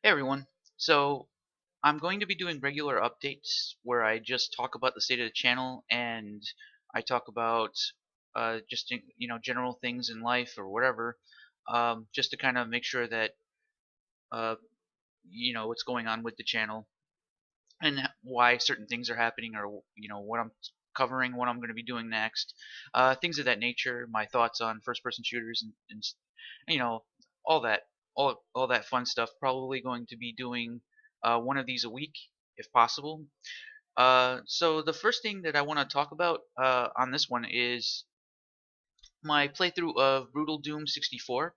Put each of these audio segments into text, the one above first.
Hey everyone. So I'm going to be doing regular updates where I just talk about the state of the channel and I talk about just general things in life or whatever, just to kind of make sure that uh, what's going on with the channel and why certain things are happening or what I'm covering, what I'm going to be doing next, things of that nature. My thoughts on first-person shooters and you know all that all that fun stuff. Probably going to be doing one of these a week if possible. So the first thing that I want to talk about on this one is my playthrough of Brutal Doom 64.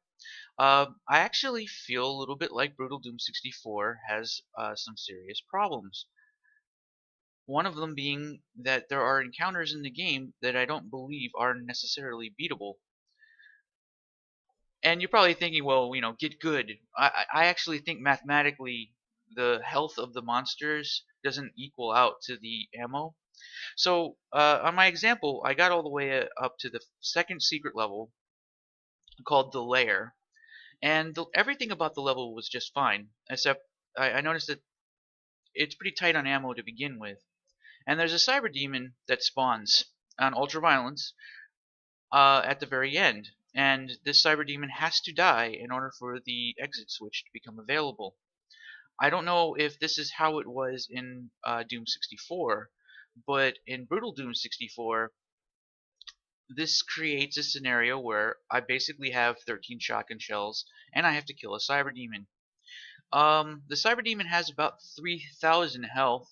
I actually feel a little bit like Brutal Doom 64 has some serious problems. One of them being that there are encounters in the game that I don't believe are necessarily beatable. And you're probably thinking, well, get good. I actually think mathematically the health of the monsters doesn't equal out to the ammo. So on my example, I got all the way up to the second secret level called the Lair, and everything about the level was just fine, except I noticed that it's pretty tight on ammo to begin with. And there's a cyber demon that spawns on ultraviolence at the very end, and this cyber demon has to die in order for the exit switch to become available. I don't know if this is how it was in Doom 64, but in Brutal Doom 64, this creates a scenario where I basically have 13 shotgun shells and I have to kill a cyber demon. The cyber demon has about 3,000 health,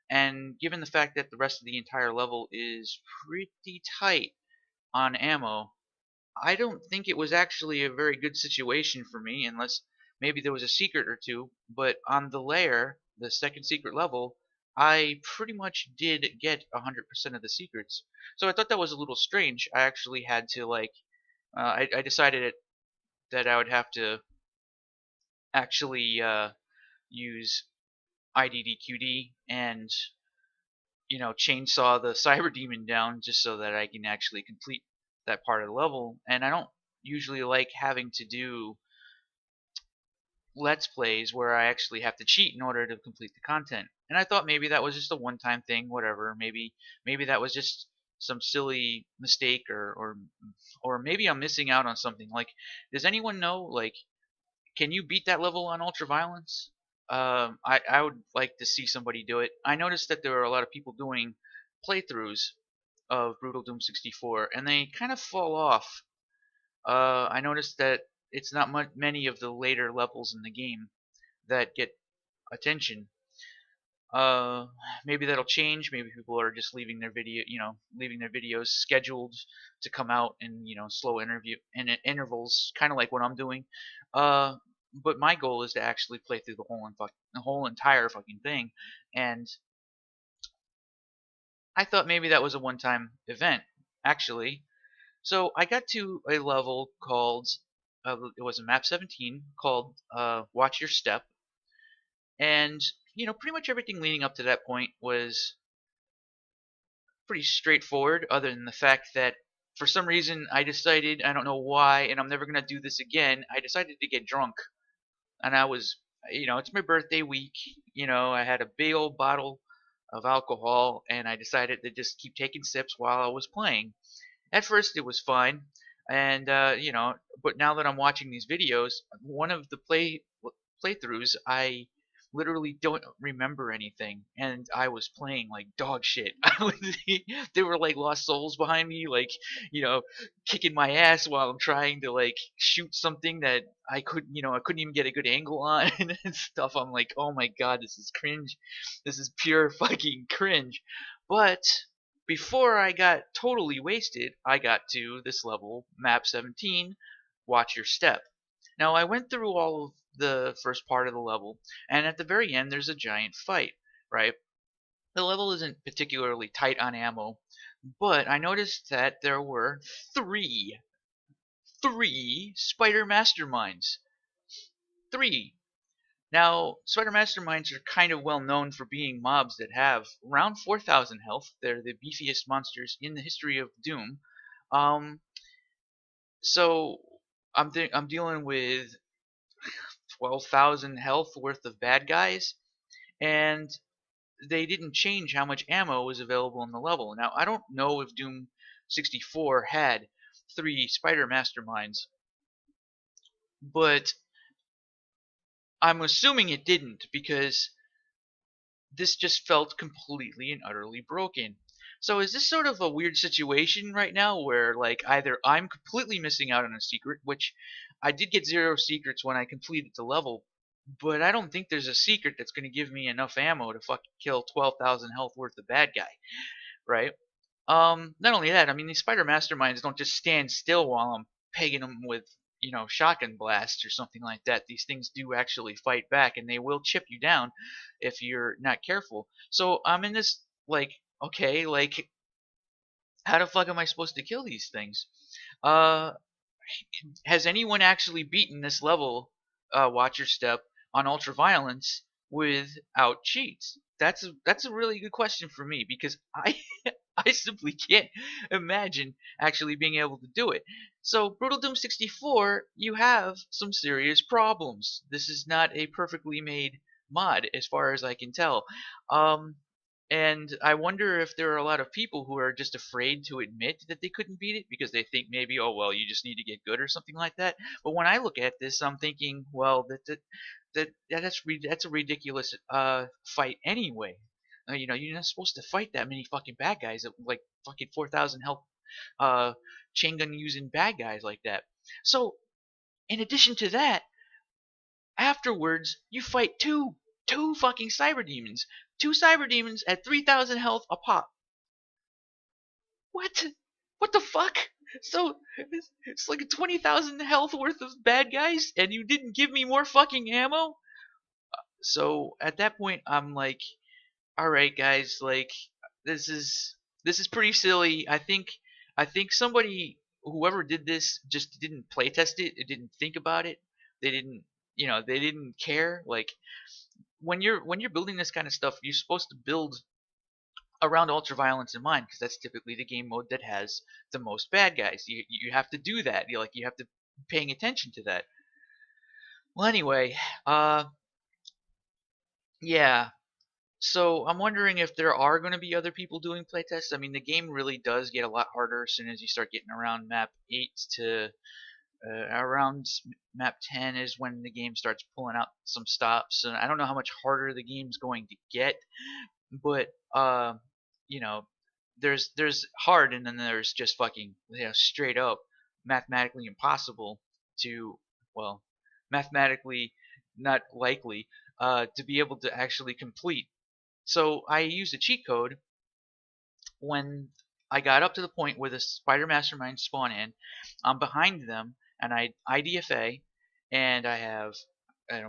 and given the fact that the rest of the entire level is pretty tight on ammo, I don't think it was actually a very good situation for me, unless maybe there was a secret or two. But on the lair, the second secret level, I pretty much did get 100% of the secrets. So I thought that was a little strange. I actually had to I decided that I would have to actually use IDDQD and chainsaw the cyber demon down just so that I can actually complete that part of the level. And I don't usually like having to do let's plays where I actually have to cheat in order to complete the content. And I thought maybe that was just a one-time thing, whatever. Maybe that was just some silly mistake, or maybe I'm missing out on something. Like, does anyone know, like, can you beat that level on ultraviolence? I would like to see somebody do it. I noticed that there are a lot of people doing playthroughs of Brutal Doom 64, and they kind of fall off. I noticed that it's not many of the later levels in the game that get attention. Uh, Maybe that'll change. Maybe people are just leaving their videos scheduled to come out in slow intervals, kind of like what I'm doing. Uh, but my goal is to actually play through the whole entire fucking thing, and I thought maybe that was a one-time event, actually. So I got to a level called it was a map 17 called Watch Your Step, and pretty much everything leading up to that point was pretty straightforward, other than the fact that for some reason I decided, I don't know why, and I'm never gonna do this again. I decided to get drunk, and I was, it's my birthday week. I had a big old bottle of alcohol, and I decided to just keep taking sips while I was playing. At first, it was fine, and but now that I'm watching these videos, one of the playthroughs, I literally don't remember anything, and I was playing like dog shit. There were like lost souls behind me, like you know, kicking my ass while I'm trying to like shoot something that I couldn't even get a good angle on and stuff. I'm like, oh my god, this is cringe. This is pure fucking cringe. But before I got totally wasted, I got to this level, map 17, Watch Your Step. Now, I went through all of the first part of the level, and at the very end, there's a giant fight, right? The level isn't particularly tight on ammo, but I noticed that there were three spider masterminds. Three. Now, spider masterminds are kind of well known for being mobs that have around 4,000 health. They're the beefiest monsters in the history of Doom. Um, so I'm dealing with 12,000 health worth of bad guys, and they didn't change how much ammo was available in the level. Now, I don't know if Doom 64 had 3 spider masterminds, but I'm assuming it didn't, because this just felt completely and utterly broken. So is this sort of a weird situation right now where, like, either I'm completely missing out on a secret, which I did get 0 secrets when I completed the level, but I don't think there's a secret that's going to give me enough ammo to fucking kill 12,000 health worth of bad guy, right? Not only that, I mean, these spider masterminds don't just stand still while I'm pegging them with, shotgun blasts or something like that. These things do actually fight back, and they will chip you down if you're not careful. So I'm in this, like, okay, like, how the fuck am I supposed to kill these things? Uh, has anyone actually beaten this level, Watch Your Step, on Ultraviolence without cheats? That's a really good question for me, because I I simply can't imagine actually being able to do it. So Brutal Doom 64, you have some serious problems. This is not a perfectly made mod, as far as I can tell. Um, and I wonder if there are a lot of people who are just afraid to admit that they couldn't beat it because they think maybe, oh well, you just need to get good or something like that. But when I look at this, I'm thinking, well, that's a ridiculous fight anyway. You're not supposed to fight that many fucking bad guys, like fucking 4,000 health, uh, chain gun using bad guys like that. So in addition to that, afterwards you fight two fucking cyber demons, two cyber demons at 3,000 health a pop. What? What the fuck? So it's like a 20,000 health worth of bad guys, and you didn't give me more fucking ammo. So at that point, I'm like, all right, guys, like this is this is pretty silly. I think somebody, whoever did this, just didn't playtest it. It didn't think about it. They didn't, they didn't care. Like when you're building this kind of stuff, you're supposed to build around ultraviolence in mind, because that's typically the game mode that has the most bad guys. You have to do that. You have to paying attention to that. Well, anyway, uh, yeah. So I'm wondering if there are going to be other people doing playtests. I mean, the game really does get a lot harder as soon as you start getting around map 8 to around map 10 is when the game starts pulling out some stops. And I don't know how much harder the game's going to get, but you know, there's hard, and then there's just fucking, straight up mathematically impossible to, well, mathematically not likely to be able to actually complete. So I used a cheat code when I got up to the point where the spider masterminds spawn in. I'm behind them, and I IDFA, and I have,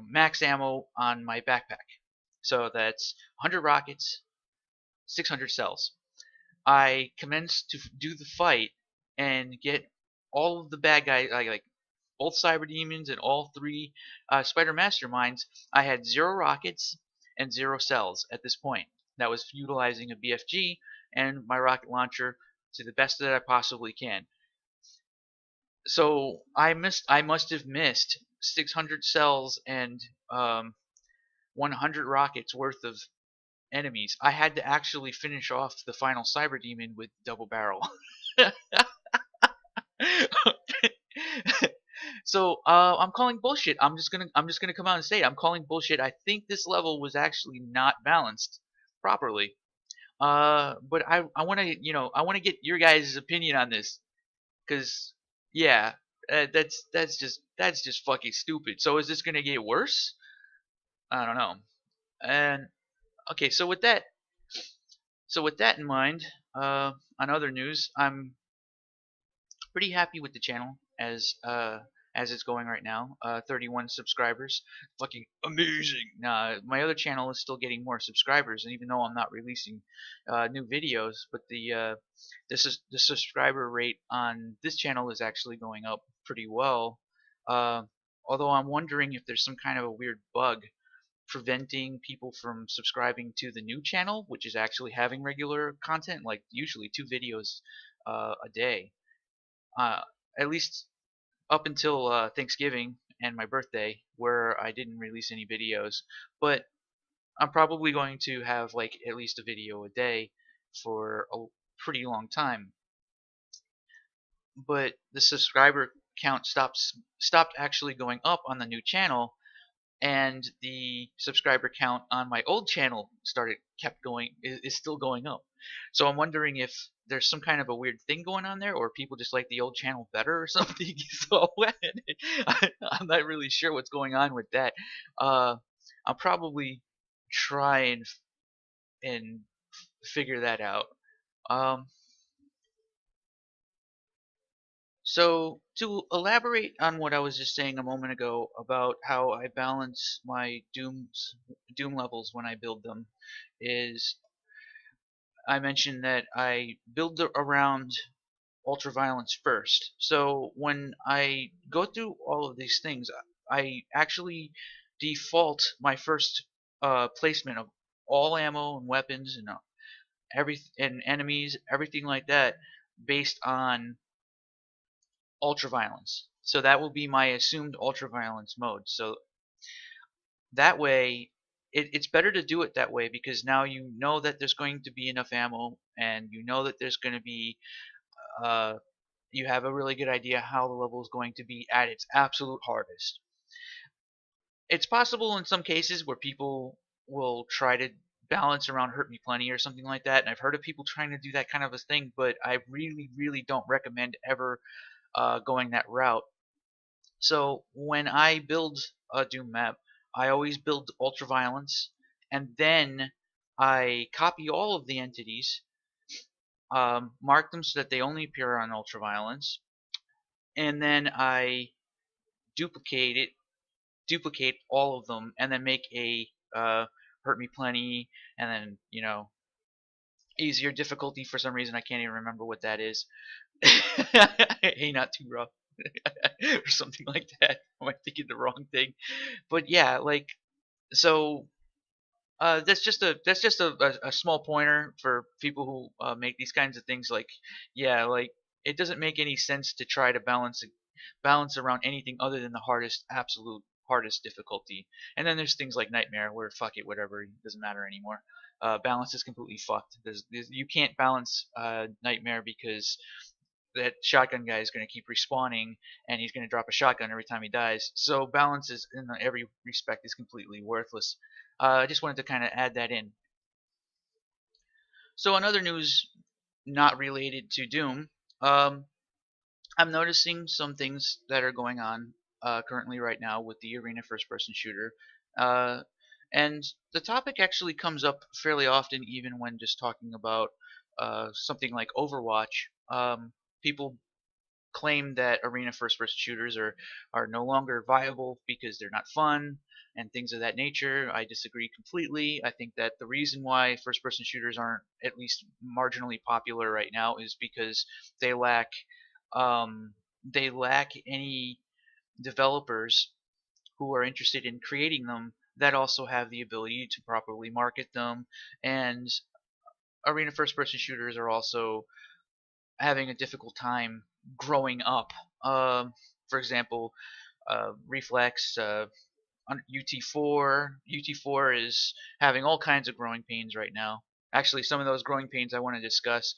max ammo on my backpack. So that's 100 rockets, 600 cells. I commenced to do the fight and get all of the bad guys, like both cyber demons and all 3 spider masterminds. I had 0 rockets and 0 cells at this point. That was utilizing a BFG and my rocket launcher to the best that I possibly can. So I must have missed 600 cells and 100 rockets worth of enemies. I had to actually finish off the final cyber demon with double barrel. So I'm calling bullshit. I'm just gonna come out and say it. I'm calling bullshit. I think this level was actually not balanced properly. But I want to, I want to get your guys' opinion on this, because yeah, that's just fucking stupid. So is this gonna get worse? I don't know. And okay, so with that in mind, on other news, I'm pretty happy with the channel as it's going right now. 31 subscribers, fucking amazing. My other channel is still getting more subscribers, and even though I'm not releasing new videos, but the subscriber rate on this channel is actually going up pretty well. Uh, Although I'm wondering if there's some kind of a weird bug preventing people from subscribing to the new channel, which is actually having regular content, like usually 2 videos a day, uh, at least up until Thanksgiving, and my birthday where I didn't release any videos, but I'm probably going to have like at least a video a day for a pretty long time. But the subscriber count stopped actually going up on the new channel, and the subscriber count on my old channel kept going is still going up. So I'm wondering if there's some kind of a weird thing going on there, or people just like the old channel better or something. So I'm not really sure what's going on with that. I'll probably try and figure that out. Um, So to elaborate on what I was just saying a moment ago about how I balance my doom levels when I build them, is I mentioned that I build around ultraviolence first. So when I go through all of these things, I actually default my first placement of all ammo and weapons and enemies, everything like that, based on ultraviolence. So that will be my assumed ultraviolence mode. So that way, it's better to do it that way because now you know that there's going to be enough ammo, and you know that there's going to be, uh, you have a really good idea how the level is going to be at its absolute hardest. It's possible in some cases where people will try to balance around Hurt Me Plenty or something like that, and I've heard of people trying to do that kind of a thing, but I really, really don't recommend ever going that route. So when I build a Doom map, I always build ultraviolence, and then I copy all of the entities, mark them so that they only appear on ultraviolence, and then I duplicate it, duplicate all of them, and then make a Hurt Me Plenty, and then easier difficulty. For some reason I can't even remember what that is. Hey, not too rough. Or something like that. Am I thinking the wrong thing? But yeah, like, so that's just a small pointer for people who make these kinds of things. Like, yeah, like it doesn't make any sense to try to balance around anything other than the absolute hardest difficulty. And then there's things like Nightmare where fuck it, whatever, it doesn't matter anymore. Balance is completely fucked. You can't balance Nightmare because that shotgun guy is going to keep respawning, and he's going to drop a shotgun every time he dies. So balance is, in every respect, is completely worthless. I just wanted to kind of add that in. So in other news not related to Doom, um, I'm noticing some things that are going on currently right now with the arena first-person shooter. Uh, and the topic actually comes up fairly often, even when just talking about something like Overwatch. People claim that arena first-person shooters are no longer viable because they're not fun and things of that nature. I disagree completely. I think that the reason why first-person shooters aren't at least marginally popular right now is because they lack they lack any developers who are interested in creating them that also have the ability to properly market them. And arena first-person shooters are also having a difficult time growing up. For example, Reflex, UT4. UT4 is having all kinds of growing pains right now. Actually, some of those growing pains I want to discuss.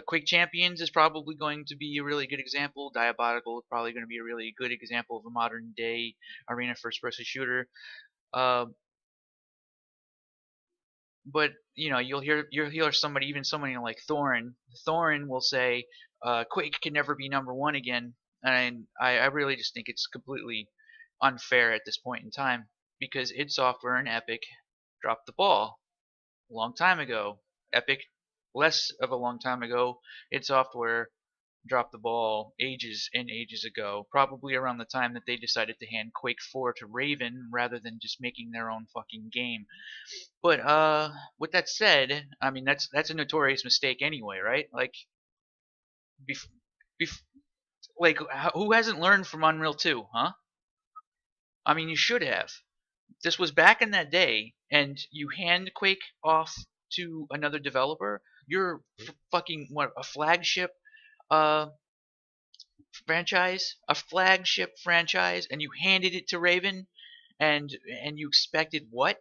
Quake Champions is probably going to be a really good example. Diabolical is probably going to be a really good example of a modern day arena first-person shooter. Uh, but you'll hear somebody, even somebody like Thorin will say Quake can never be #1 again, and I really just think it's completely unfair at this point in time because id Software and Epic dropped the ball a long time ago. Epic, less of a long time ago. id Software dropped the ball ages and ages ago, probably around the time that they decided to hand Quake 4 to Raven rather than just making their own fucking game. But with that said, I mean that's a notorious mistake anyway, right? Like, bef- bef- like who hasn't learned from Unreal 2, huh? I mean, you should have. This was back in that day, and you hand Quake off to another developer. You're fucking what, a flagship uh franchise, a flagship franchise, and you handed it to Raven, and you expected what?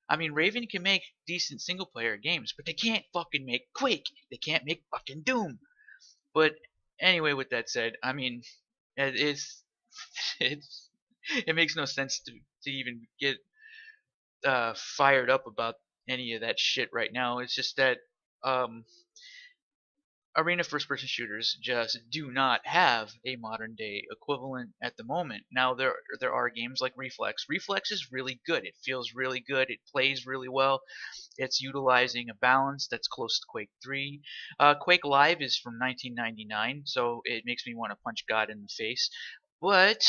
I mean, Raven can make decent single player games, but they can't fucking make Quake. They can't make fucking Doom. But anyway, with that said, I mean, it's it's it makes no sense to even get fired up about any of that shit right now. It's just that um, arena first person shooters just do not have a modern day equivalent at the moment. Now there are games like Reflex. Reflex is really good. It feels really good. It plays really well. It's utilizing a balance that's close to Quake 3. Quake Live is from 1999, so it makes me want to punch God in the face. But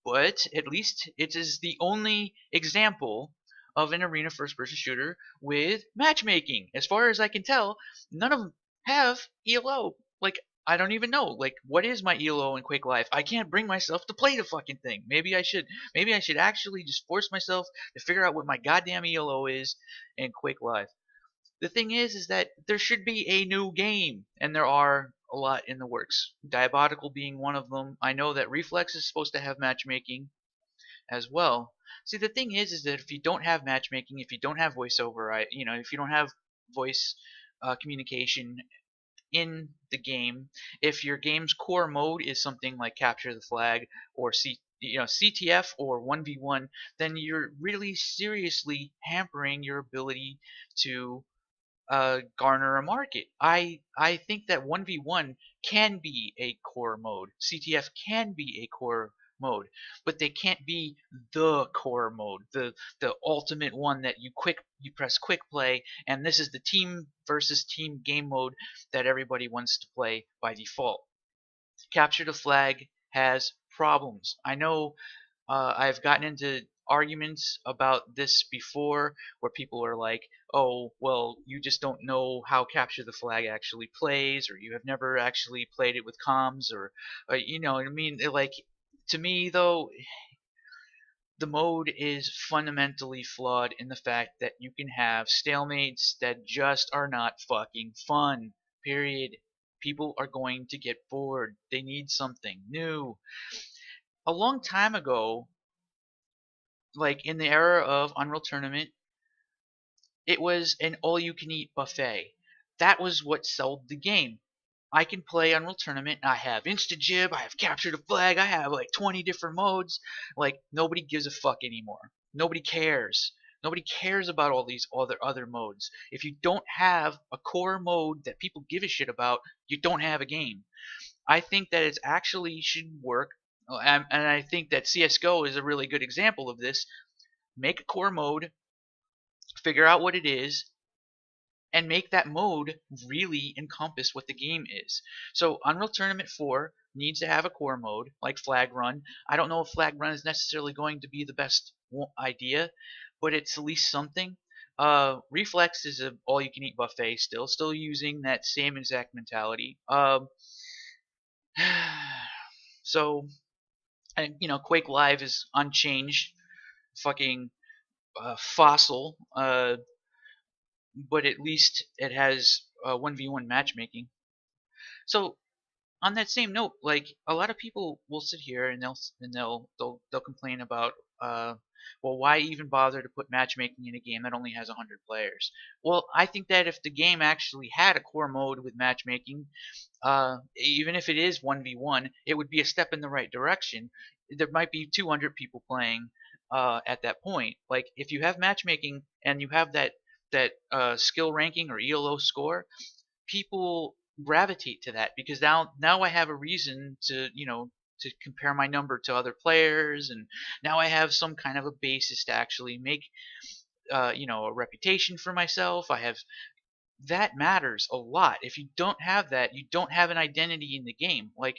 but at least it is the only example of an arena first person shooter with matchmaking. As far as I can tell, none of them have ELO. Like, I don't even know. Like, what is my ELO in Quake Live? I can't bring myself to play the fucking thing. Maybe I should. Maybe I should actually just force myself to figure out what my goddamn ELO is in Quake Live. The thing is that there should be a new game, and there are a lot in the works. Diabolical being one of them. I know that Reflex is supposed to have matchmaking as well. See, the thing is that if you don't have matchmaking, if you don't have voiceover, if you don't have voice communication in the game, if your game's core mode is something like capture the flag or CTF or 1v1, then you're really seriously hampering your ability to garner a market. I think that 1v1 can be a core mode. CTF can be a core mode, but they can't be the core mode, the ultimate one that you press quick play, and this is the team versus team game mode that everybody wants to play by default. Capture the flag has problems. I know I've gotten into arguments about this before where people are like, oh, well, you just don't know how Capture the Flag actually plays, or you have never actually played it with comms, or I mean, like, to me, though, the mode is fundamentally flawed in the fact that you can have stalemates that just are not fucking fun. Period. People are going to get bored. They need something new. A long time ago, like in the era of Unreal Tournament, it was an all-you-can-eat buffet. That was what sold the game. I can play Unreal Tournament. I have Insta-Jib. I have Capture the Flag. I have like 20 different modes. Like, nobody gives a fuck anymore. Nobody cares. Nobody cares about all these other modes. If you don't have a core mode that people give a shit about, you don't have a game. I think that it actually should work, and I think that CS:GO is a really good example of this. Make a core mode, figure out what it is, and make that mode really encompass what the game is. So Unreal Tournament 4 needs to have a core mode like Flag Run. I don't know if Flag Run is necessarily going to be the best idea, but it's at least something. Reflex is a all-you-can-eat buffet still using that same exact mentality. So, and Quake Live is unchanged, fucking fossil. But at least it has 1v1 matchmaking. So on that same note, like a lot of people will sit here and they'll complain about well, why even bother to put matchmaking in a game that only has 100 players? Well, I think that if the game actually had a core mode with matchmaking, even if it is 1v1, it would be a step in the right direction. There might be 200 people playing at that point. Like if you have matchmaking and you have that skill ranking or ELO score, people gravitate to that because now I have a reason to compare my number to other players, and now I have some kind of a basis to actually make a reputation for myself. I have that matters a lot. If you don't have that, you don't have an identity in the game. Like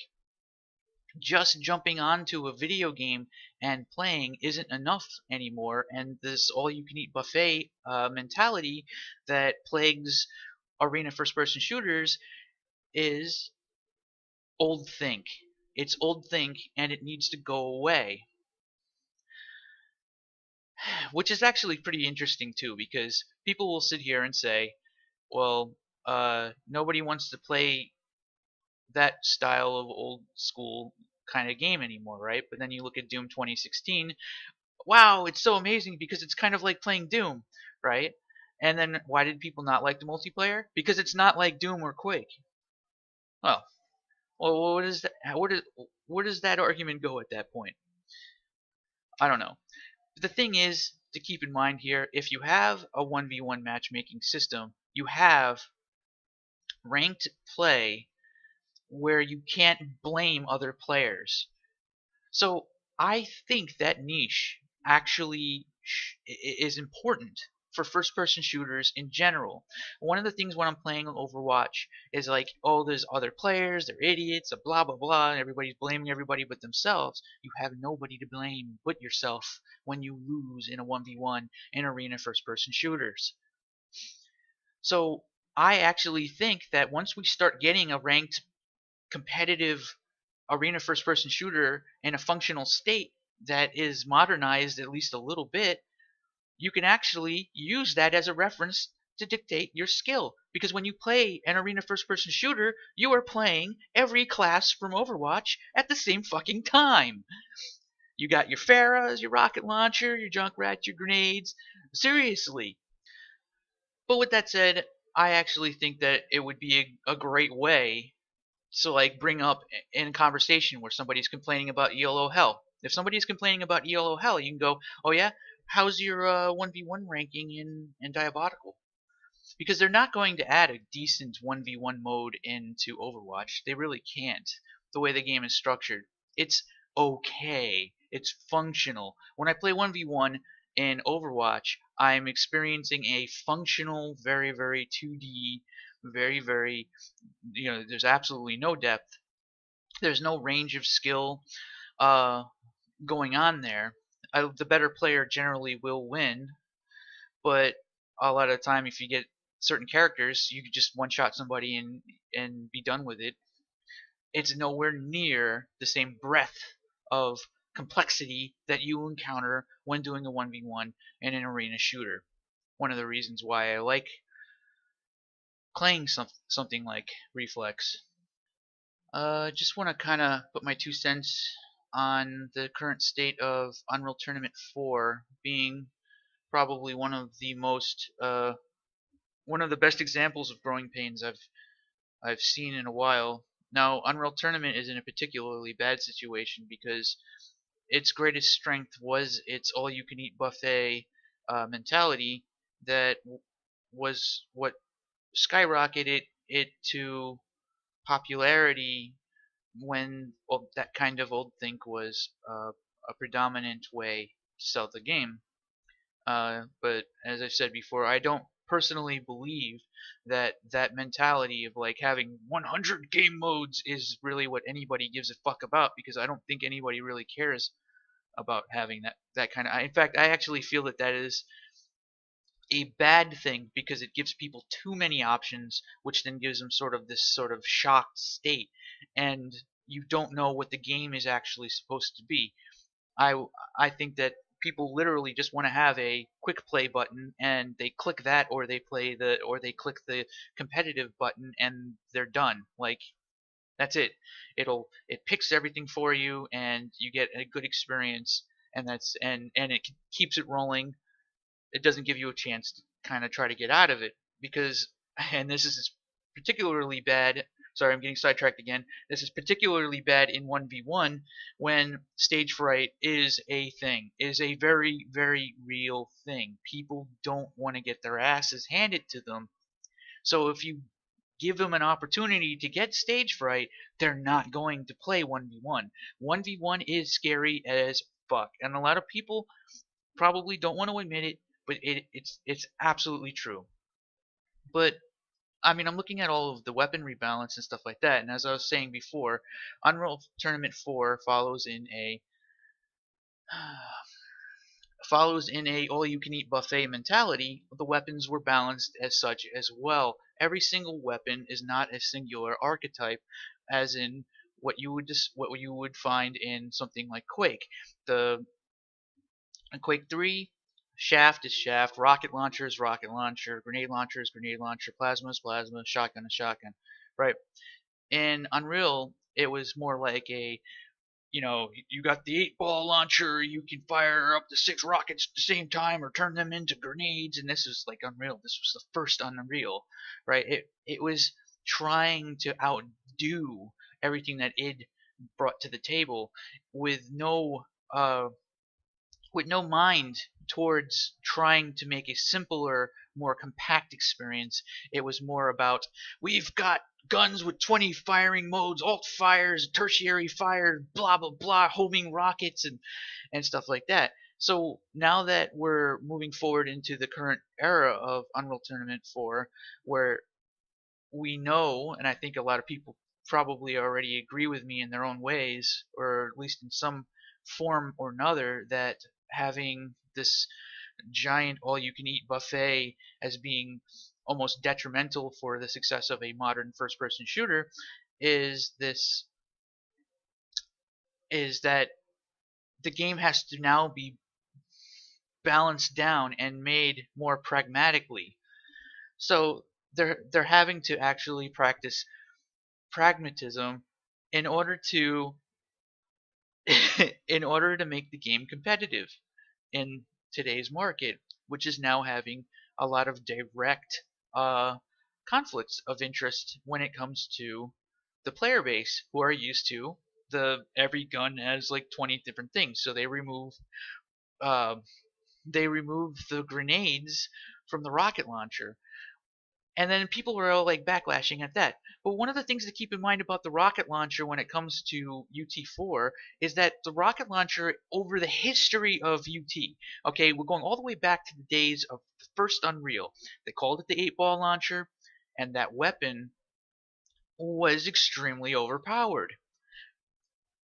just jumping onto a video game and playing isn't enough anymore, and this all-you-can-eat buffet mentality that plagues arena first-person shooters is old think. It's old think, and it needs to go away. Which is actually pretty interesting too, because people will sit here and say, well, nobody wants to play that style of old school kind of game anymore, right? But then you look at Doom 2016, wow, it's so amazing because it's kind of like playing Doom, right? And then why did people not like the multiplayer? Because it's not like Doom or Quake. Well, what is that? Where does that argument go at that point? I don't know. But the thing is to keep in mind here: if you have a 1v1 matchmaking system, you have ranked play where you can't blame other players. So I think that niche actually is important for first-person shooters in general. One of the things when I'm playing Overwatch is like, oh, there's other players, they're idiots, blah blah blah, and everybody's blaming everybody but themselves. You have nobody to blame but yourself when you lose in a 1v1 in arena first-person shooters. So I actually think that once we start getting a ranked competitive arena first person shooter in a functional state that is modernized at least a little bit, you can actually use that as a reference to dictate your skill. Because when you play an arena first person shooter, you are playing every class from Overwatch at the same fucking time. You got your Pharahs, your rocket launcher, your Junkrat, your grenades. Seriously. But with that said, I actually think that it would be a great way to like bring up in conversation where somebody's complaining about ELO hell. If somebody's complaining about ELO hell, you can go, "Oh yeah, how's your 1v1 ranking in Diabolical?" Because they're not going to add a decent 1v1 mode into Overwatch. They really can't. The way the game is structured, it's okay. It's functional. When I play 1v1 in Overwatch, I'm experiencing a functional, very, very 2D, very, very, there's absolutely no depth. There's no range of skill uh, going on there. The better player generally will win, but a lot of the time, if you get certain characters, you could just one-shot somebody and be done with it. It's nowhere near the same breadth of complexity that you encounter when doing a 1v1 in an arena shooter. One of the reasons why I like playing something like Reflex. Just want to kind of put my 2 cents on the current state of Unreal Tournament 4 being probably one of the best examples of growing pains I've seen in a while. Now, Unreal Tournament is in a particularly bad situation because its greatest strength was its all-you-can-eat buffet mentality that was what skyrocketed it to popularity when that kind of old think was a predominant way to sell the game. But as I've said before, I don't personally believe that that mentality of like having 100 game modes is really what anybody gives a fuck about, because I don't think anybody really cares about having that kind of. In fact, I actually feel that that is a bad thing because it gives people too many options, which then gives them sort of this sort of shocked state, and you don't know what the game is actually supposed to be. I I think that people literally just want to have a quick play button and they click that, or they click the competitive button and they're done. Like that's it. It picks everything for you and you get a good experience, and it keeps it rolling. It doesn't give you a chance to kind of try to get out of it because, and this is particularly bad. Sorry, I'm getting sidetracked again. This is particularly bad in 1v1 when stage fright is a thing, is a very, very real thing. People don't want to get their asses handed to them. So if you give them an opportunity to get stage fright, they're not going to play 1v1. 1v1 is scary as fuck, and a lot of people probably don't want to admit it, but it's absolutely true. But I mean, I'm looking at all of the weapon rebalance and stuff like that, and as I was saying before, Unreal Tournament 4 follows in a all-you-can-eat buffet mentality. The weapons were balanced as such as well. Every single weapon is not a singular archetype, as in what you would find in something like Quake. The in Quake 3, shaft is shaft, rocket launcher is rocket launcher, grenade launcher is grenade launcher, plasma is plasma, shotgun is shotgun, right? In Unreal, it was more like a, you got the 8-ball launcher, you can fire up to 6 rockets at the same time or turn them into grenades, and this is like Unreal. This was the first Unreal, right? It was trying to outdo everything that id brought to the table with no uh mind towards trying to make a simpler, more compact experience. It was more about, we've got guns with 20 firing modes, alt fires, tertiary fire, blah blah blah, homing rockets and stuff like that. So now that we're moving forward into the current era of Unreal Tournament 4, where we know, and I think a lot of people probably already agree with me in their own ways, or at least in some form or another, that having this giant all-you-can-eat buffet as being almost detrimental for the success of a modern first-person shooter is this is that the game has to now be balanced down and made more pragmatically. So they're having to actually practice pragmatism in order to in order to make the game competitive in today's market, which is now having a lot of direct uh, conflicts of interest when it comes to the player base, who are used to the every gun has like 20 different things. So uh, they remove the grenades from the rocket launcher. And then people were all like backlashing at that. But one of the things to keep in mind about the rocket launcher when it comes to UT4 is that the rocket launcher, over the history of UT, okay, we're going all the way back to the days of the first Unreal. They called it the 8-ball launcher, and that weapon was extremely overpowered.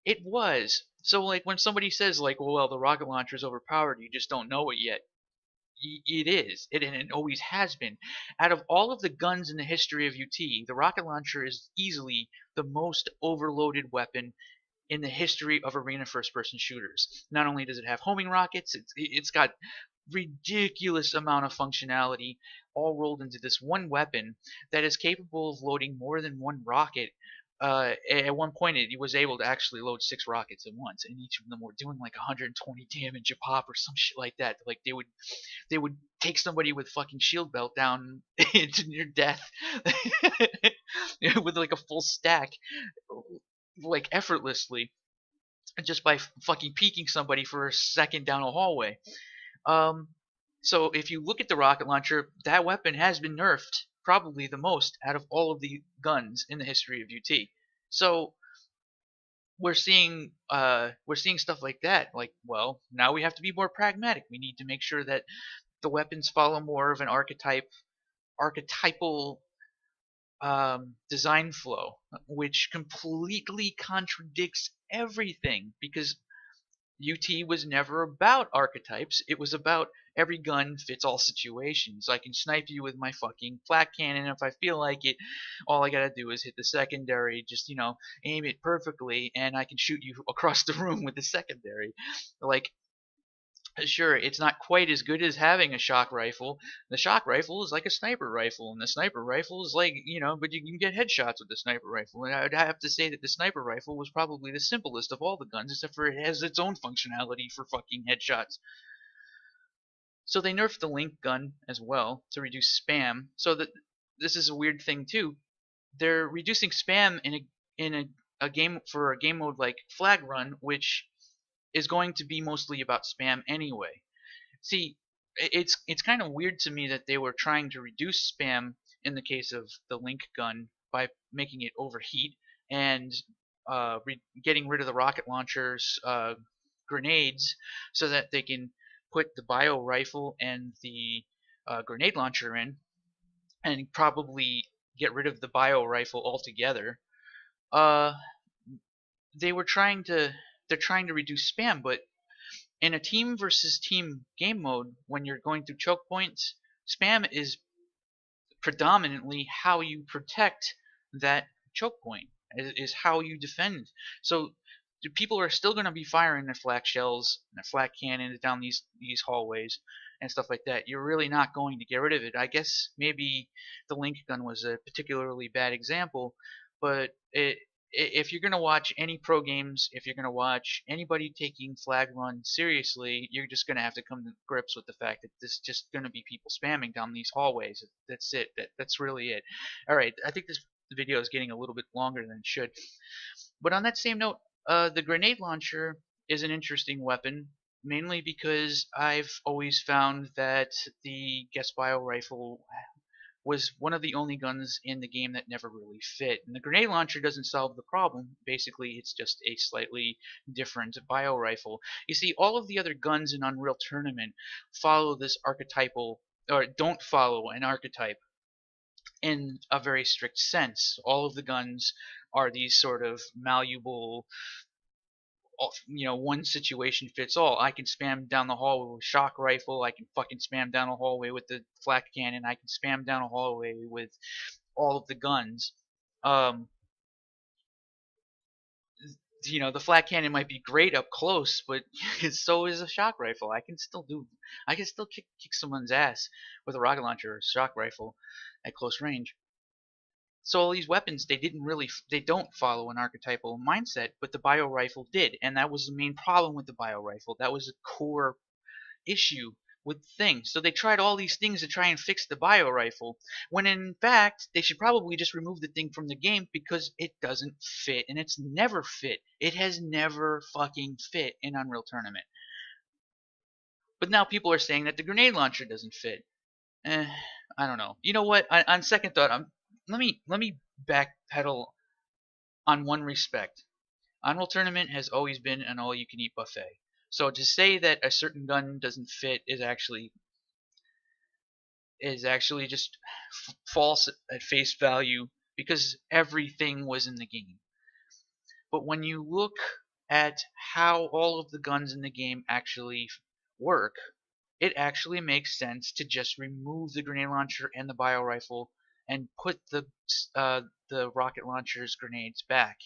It was. So like when somebody says like, well, the rocket launcher is overpowered, you just don't know it yet. It is. And it always has been. Out of all of the guns in the history of UT, the rocket launcher is easily the most overloaded weapon in the history of arena first-person shooters. Not only does it have homing rockets, it's got ridiculous amount of functionality all rolled into this one weapon that is capable of loading more than one rocket. At one point, it was able to actually load 6 rockets at once, and each of them were doing like 120 damage a pop or some shit like that. Like they would take somebody with fucking shield belt down into near death with like a full stack, like effortlessly, just by fucking peeking somebody for a second down a hallway. Um, so if you look at the rocket launcher, that weapon has been nerfed probably the most out of all of the guns in the history of UT. So we're seeing stuff like that. Like, well, now we have to be more pragmatic. We need to make sure that the weapons follow more of an archetypal design flow, which completely contradicts everything because UT was never about archetypes. It was about every gun fits all situations. I can snipe you with my fucking flat cannon if I feel like it. All I gotta do is hit the secondary, just aim it perfectly, and I can shoot you across the room with the secondary. Like, sure, it's not quite as good as having a shock rifle. The shock rifle is like a sniper rifle, and the sniper rifle is like, but you can get headshots with the sniper rifle. And I would have to say that the sniper rifle was probably the simplest of all the guns, except for it has its own functionality for fucking headshots. So they nerfed the link gun as well to reduce spam. So that this is a weird thing too. They're reducing spam in a game for a game mode like Flag Run, which is going to be mostly about spam anyway. See, it's kind of weird to me that they were trying to reduce spam in the case of the link gun by making it overheat and getting rid of the rocket launcher's grenades so that they can put the bio rifle and the grenade launcher in and probably get rid of the bio rifle altogether. Uh, they were trying to they're trying to reduce spam, but in a team versus team game mode, when you're going through choke points, spam is predominantly how you protect that choke point. Is how you defend. So people are still going to be firing their flak shells and their flak cannons down these hallways and stuff like that. You're really not going to get rid of it. I guess maybe the link gun was a particularly bad example, but if you're gonna watch any pro games, if you're gonna watch anybody taking flag run seriously, you're just gonna have to come to grips with the fact that this is just gonna be people spamming down these hallways. That's it. That's really it. All right, I think this video is getting a little bit longer than it should. But on that same note, the grenade launcher is an interesting weapon, mainly because I've always found that the guess bio rifle was one of the only guns in the game that never really fit. And the grenade launcher doesn't solve the problem. Basically, it's just a slightly different bio rifle. You see, all of the other guns in Unreal Tournament follow this archetypal, or don't follow an archetype in a very strict sense. All of the guns are these sort of malleable, one situation fits all. I can spam down the hallway with shock rifle. I can fucking spam down a hallway with the flak cannon. I can spam down a hallway with all of the guns. Um, the flak cannon might be great up close, but so is a shock rifle. I can still kick someone's ass with a rocket launcher or a shock rifle at close range. So all these weapons, they don't follow an archetypal mindset, but the bio rifle did, and that was the main problem with the bio rifle. That was a core issue with things. So they tried all these things to try and fix the bio rifle, when in fact they should probably just remove the thing from the game because it doesn't fit, and it's never fit. It has never fucking fit in Unreal Tournament. But now people are saying that the grenade launcher doesn't fit. I don't know. You know what? On second thought, let me backpedal on one respect. Unreal Tournament has always been an all-you-can-eat buffet. So to say that a certain gun doesn't fit is actually just false at face value, because everything was in the game. But when you look at how all of the guns in the game actually work, it actually makes sense to just remove the grenade launcher and the bio rifle and put the rocket launcher's grenades back,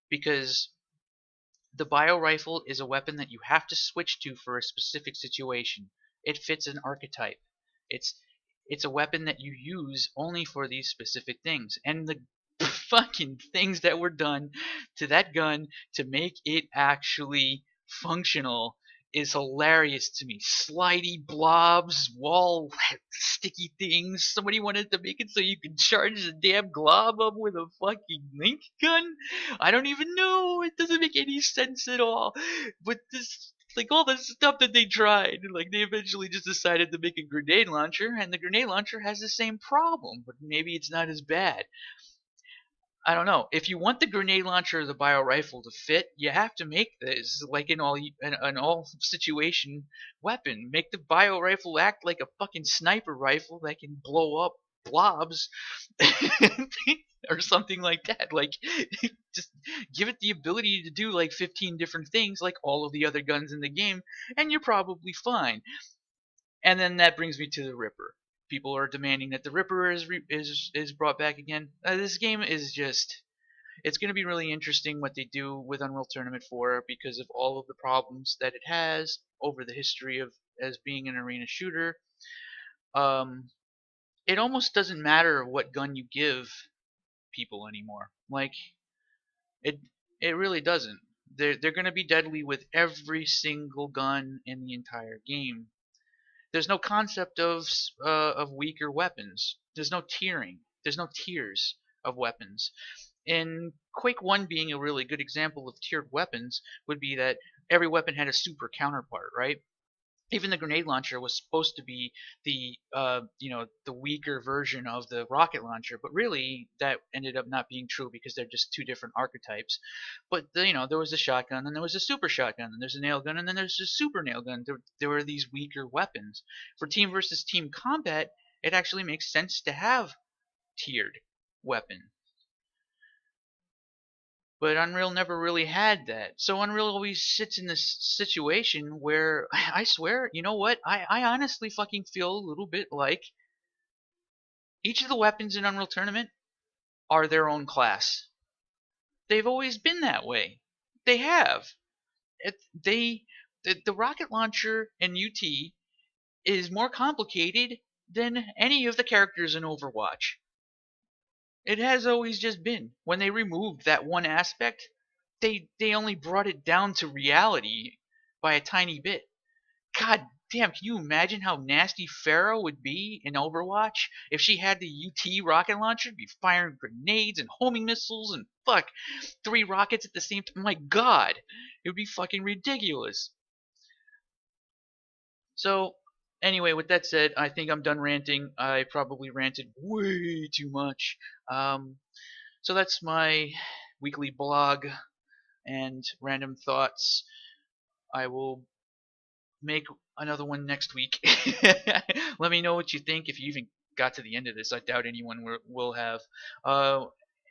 because the bio rifle is a weapon that you have to switch to for a specific situation. It fits an archetype. It's a weapon that you use only for these specific things, and the fucking things that were done to that gun to make it actually functional is hilarious to me. Slidey blobs, wall sticky things. Somebody wanted to make it so you could charge the damn glob up with a fucking link gun. I don't even know. It doesn't make any sense at all. But this, like, all the stuff that they tried, like, they eventually just decided to make a grenade launcher, and the grenade launcher has the same problem, but maybe it's not as bad. I don't know. If you want the grenade launcher or the bio rifle to fit, you have to make this like an all situation weapon. Make the bio rifle act like a fucking sniper rifle that can blow up blobs or something like that. Like, just give it the ability to do like 15 different things like all of the other guns in the game, and you're probably fine. And then that brings me to the Ripper. People are demanding that the Ripper is brought back again. This game is just, it's going to be really interesting what they do with Unreal Tournament 4, because of all of the problems that it has over the history of as being an arena shooter. It almost doesn't matter what gun you give people anymore. Like, it really doesn't. They're going to be deadly with every single gun in the entire game. There's no concept of weaker weapons. There's no tiering. There's no tiers of weapons. In Quake 1 being a really good example of tiered weapons would be that every weapon had a super counterpart, right? Even the grenade launcher was supposed to be the the weaker version of the rocket launcher, but really that ended up not being true because they're just two different archetypes. But there was a shotgun, and there was a super shotgun, and there's a nail gun, and then there's a super nail gun. There were these weaker weapons. For team versus team combat, it actually makes sense to have tiered weapon. But Unreal never really had that. So Unreal always sits in this situation where, I swear, you know what? I honestly fucking feel a little bit like each of the weapons in Unreal Tournament are their own class. They've always been that way. They have. The rocket launcher in UT is more complicated than any of the characters in Overwatch. It has always just been. When they removed that one aspect, they only brought it down to reality by a tiny bit. God damn, can you imagine how nasty Pharaoh would be in Overwatch if she had the UT rocket launcher? Be firing grenades and homing missiles and fuck, 3 rockets at the same time. My God, it would be fucking ridiculous. So, anyway, with that said, I think I'm done ranting. I probably ranted way too much. Um, so that's my weekly blog and random thoughts. I will make another one next week. Let me know what you think if you even got to the end of this. I doubt anyone will have. Uh,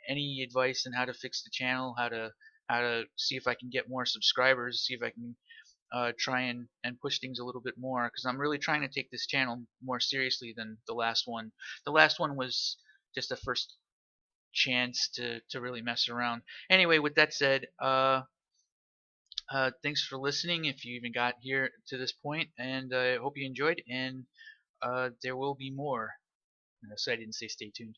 any advice on how to fix the channel, how to see if I can get more subscribers, see if I can try and push things a little bit more, because I'm really trying to take this channel more seriously than the last one. The last one was just the first chance to really mess around. Anyway, with that said, thanks for listening if you even got here to this point, and I hope you enjoyed, and there will be more. So I didn't say stay tuned.